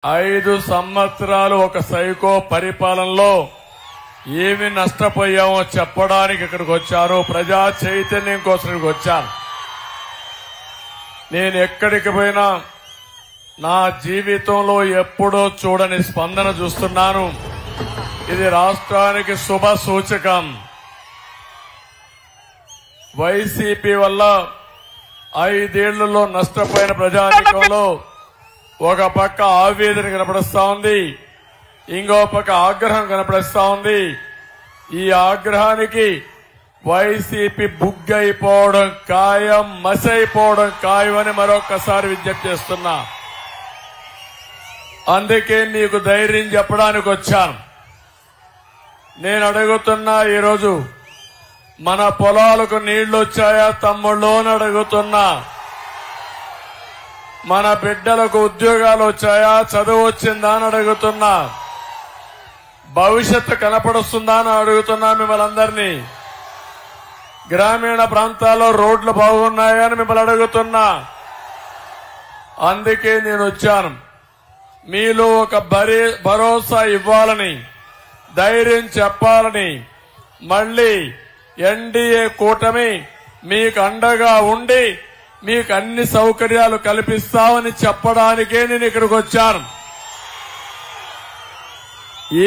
5 సంవత్సరాలు ఒక సైకో పరిపాలనలో ఏమి నష్టపోయామో చెప్పడానికి ఇక్కడికి వచ్చాను. ప్రజా చైతన్యం కోసం ఇక్కడికి వచ్చాను. నేను ఎక్కడికి పోయినా నా జీవితంలో ఎప్పుడూ చూడని స్పందన చూస్తున్నాను. ఇది రాష్ట్రానికి శుభ సూచకం. వైసీపీ వల్ల 5 ఏళ్లలో నష్టపోయిన ప్రజానీకంలో ఒక పక్క ఆవేదన కనపడుస్తా ఉంది, ఇంకో పక్క ఆగ్రహం కనపడుస్తా ఉంది. ఈ ఆగ్రహానికి వైసీపీ బుగ్గైపోవడం ఖాయం, మసైపోవడం ఖాయం అని మరొకసారి విజ్ఞప్తి చేస్తున్నా. అందుకే నీకు ధైర్యం చెప్పడానికి వచ్చాను. నేను అడుగుతున్నా, ఈరోజు మన పొలాలకు నీళ్లు వచ్చాయా తమ్ముళ్ళు అని అడుగుతున్నా. మన బిడ్డలకు ఉద్యోగాలు వచ్చాయా, చదువు వచ్చిందా అని అడుగుతున్నా. భవిష్యత్తు కనపడుస్తుందా అని అడుగుతున్నా మిమ్మల్ని అందరినీ. గ్రామీణ ప్రాంతాల్లో రోడ్లు బాగున్నాయా అని మిమ్మల్ని అడుగుతున్నా. అందుకే నేను వచ్చాను. మీలో ఒక భరోసా ఇవ్వాలని, ధైర్యం చెప్పాలని, మళ్లీ ఎన్డీఏ కూటమి మీకు అండగా ఉండి మీకు అన్ని సౌకర్యాలు కల్పిస్తామని చెప్పడానికే నేను ఇక్కడికి వచ్చాను.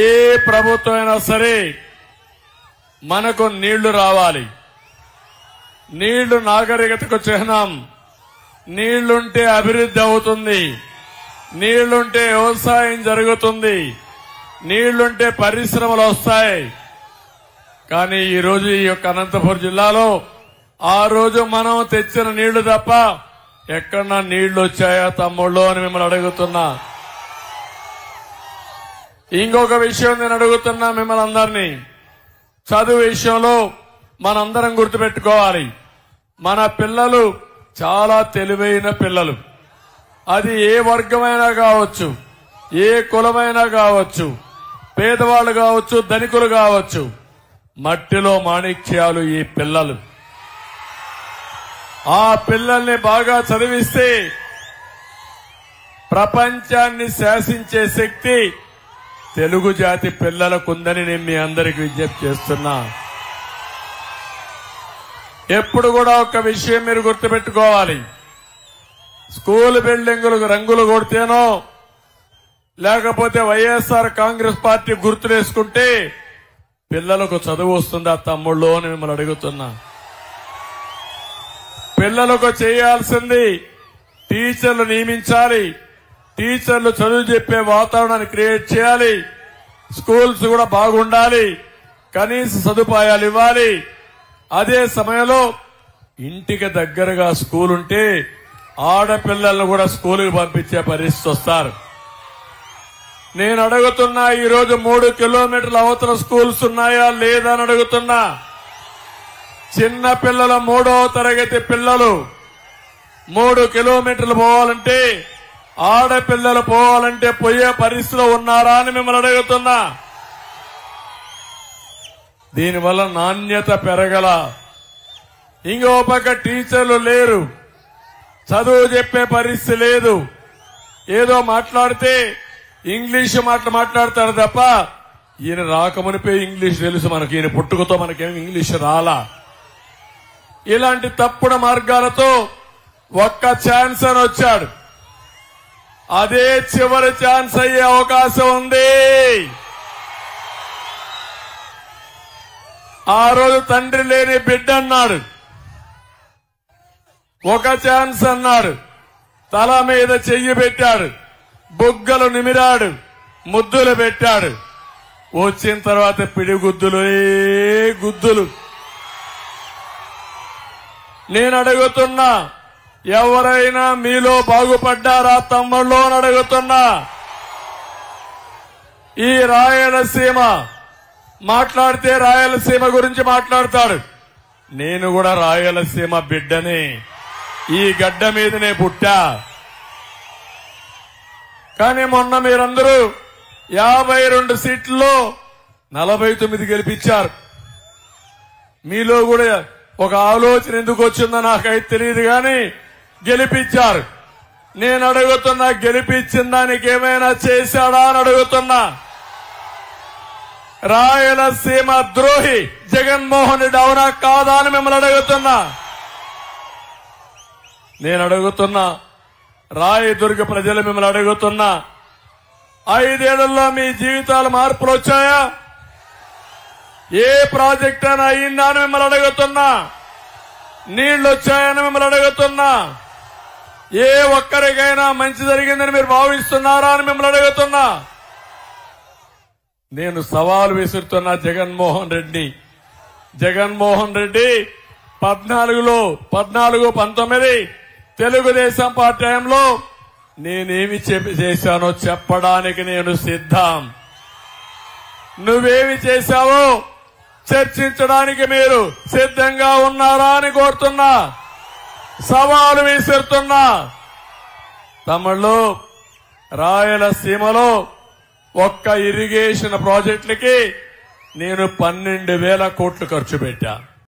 ఏ ప్రభుత్వం అయినా సరే మనకు నీళ్లు రావాలి. నీళ్లు నాగరికతకు చిహ్నం. నీళ్లుంటే అభివృద్ధి అవుతుంది, నీళ్లుంటే వ్యవసాయం జరుగుతుంది, నీళ్లుంటే పరిశ్రమలు వస్తాయి. కానీ ఈరోజు ఈ యొక్క అనంతపురం జిల్లాలో ఆ రోజు మనం తెచ్చిన నీళ్లు తప్ప ఎక్కడన్నా నీళ్లు వచ్చాయా తమ్ముళ్ళు అని మిమ్మల్ని అడుగుతున్నా. ఇంకొక విషయం నేను అడుగుతున్నా మిమ్మల్ని అందరినీ. చదువు విషయంలో మనందరం గుర్తుపెట్టుకోవాలి. మన పిల్లలు చాలా తెలివైన పిల్లలు. అది ఏ వర్గమైనా కావచ్చు, ఏ కులమైనా కావచ్చు, పేదవాళ్లు కావచ్చు, ధనికులు కావచ్చు. మట్టిలో మాణిక్యాలు ఈ పిల్లలు. ఆ పిల్లల్ని బాగా చదివిస్తే ప్రపంచాన్ని శాసించే శక్తి తెలుగు జాతి పిల్లలకుందని నేను మీ అందరికీ విజ్ఞప్తి చేస్తున్నా. ఎప్పుడు కూడా ఒక విషయం మీరు గుర్తుపెట్టుకోవాలి. స్కూల్ బిల్డింగులకు రంగులు కొడితేనో లేకపోతే వైఎస్ఆర్ కాంగ్రెస్ పార్టీ గుర్తులేసుకుంటే పిల్లలకు చదువు వస్తుందా తమ్ముళ్ళు అని మిమ్మల్ని అడుగుతున్నా. పిల్లలకు చేయాల్సింది టీచర్లు నియమించాలి, టీచర్లు చదువు చెప్పే వాతావరణాన్ని క్రియేట్ చేయాలి, స్కూల్స్ కూడా బాగుండాలి, కనీస సదుపాయాలు ఇవ్వాలి. అదే సమయంలో ఇంటికి దగ్గరగా స్కూల్ ఉంటే ఆడపిల్లలను కూడా స్కూలుకు పంపించే పరిస్థితి వస్తారు. నేను అడుగుతున్నా, ఈరోజు 3 కిలోమీటర్ల అవతల స్కూల్స్ ఉన్నాయా లేదా అని అడుగుతున్నా. చిన్న పిల్లల 3వ తరగతి పిల్లలు 3 కిలోమీటర్లు పోవాలంటే, ఆడపిల్లలు పోవాలంటే పోయే పరిస్థితిలో ఉన్నారా అని మిమ్మల్ని అడుగుతున్నా. దీనివల్ల నాణ్యత పెరగల. ఇంకో పక్క టీచర్లు లేరు, చదువు చెప్పే పరిస్థితి లేదు. ఏదో మాట్లాడితే ఇంగ్లీష్ మాట్లాడతారు తప్ప ఈయన రాకమునిపై ఇంగ్లీష్ తెలుసు మనకి, ఈయన పుట్టుకతో మనకేం ఇంగ్లీష్ రాలా. ఇలాంటి తప్పుడు మార్గాలతో ఒక్క ఛాన్స్ అని వచ్చాడు. అదే చివరి ఛాన్స్ అయ్యే అవకాశం ఉంది. ఆ రోజు తండ్రి లేని బిడ్డ అన్నాడు, ఒక ఛాన్స్ అన్నాడు, తల మీద చెయ్యి పెట్టాడు, బుగ్గలు నిమిరాడు, ముద్దులు పెట్టాడు. వచ్చిన తర్వాత పిడిగుద్దులు గుద్దులు. నేను అడుగుతున్నా, ఎవరైనా మీలో బాగుపడ్డారా తమ్ముళ్ళు అని అడుగుతున్నా. ఈ రాయలసీమ మాట్లాడితే రాయలసీమ గురించి మాట్లాడతాడు. నేను కూడా రాయలసీమ బిడ్డని, ఈ గడ్డ మీదనే పుట్టా. కానీ మొన్న మీరందరూ 52 సీట్లలో 49 గెలిపించారు. మీలో కూడా ఒక ఆలోచన ఎందుకు వచ్చిందో నాకైతే తెలియదు, కానీ గెలిపించారు. నేను అడుగుతున్నా, గెలిపించిన దానికి ఏమైనా చేశాడా అని అడుగుతున్నా. రాయలసీమ ద్రోహి జగన్మోహన్ రెడ్డి అవునా కాదా అని మిమ్మల్ని అడుగుతున్నా. నేను అడుగుతున్నా, రాయదుర్గ ప్రజలు మిమ్మల్ని అడుగుతున్నా, 5 ఏళ్లలో మీ జీవితాలు మార్పులు వచ్చాయా? ఏ ప్రాజెక్ట్ అయినా అయిందా అని మిమ్మల్ని అడుగుతున్నా. నీళ్లు వచ్చాయని మిమ్మల్ని అడుగుతున్నా. ఏ ఒక్కరికైనా మంచి జరిగిందని మీరు భావిస్తున్నారా అని మిమ్మల్ని అడుగుతున్నా. నేను సవాల్ విసురుతున్నా జగన్మోహన్ రెడ్డి. జగన్మోహన్ రెడ్డి 14-19 తెలుగుదేశం పార్టీ టైంలో నేనేమి చేశానో చెప్పడానికి నేను సిద్ధం. నువ్వేమి చేశావో చర్చించడానికి మీరు సిద్ధంగా ఉన్నారా అని కోరుతున్నా. సవాలు విసురుతున్నా. తమిళలో రాయలసీమలో ఒక్క ఇరిగేషన్ ప్రాజెక్టులకి నేను 12,000 కోట్లు ఖర్చు పెట్టా.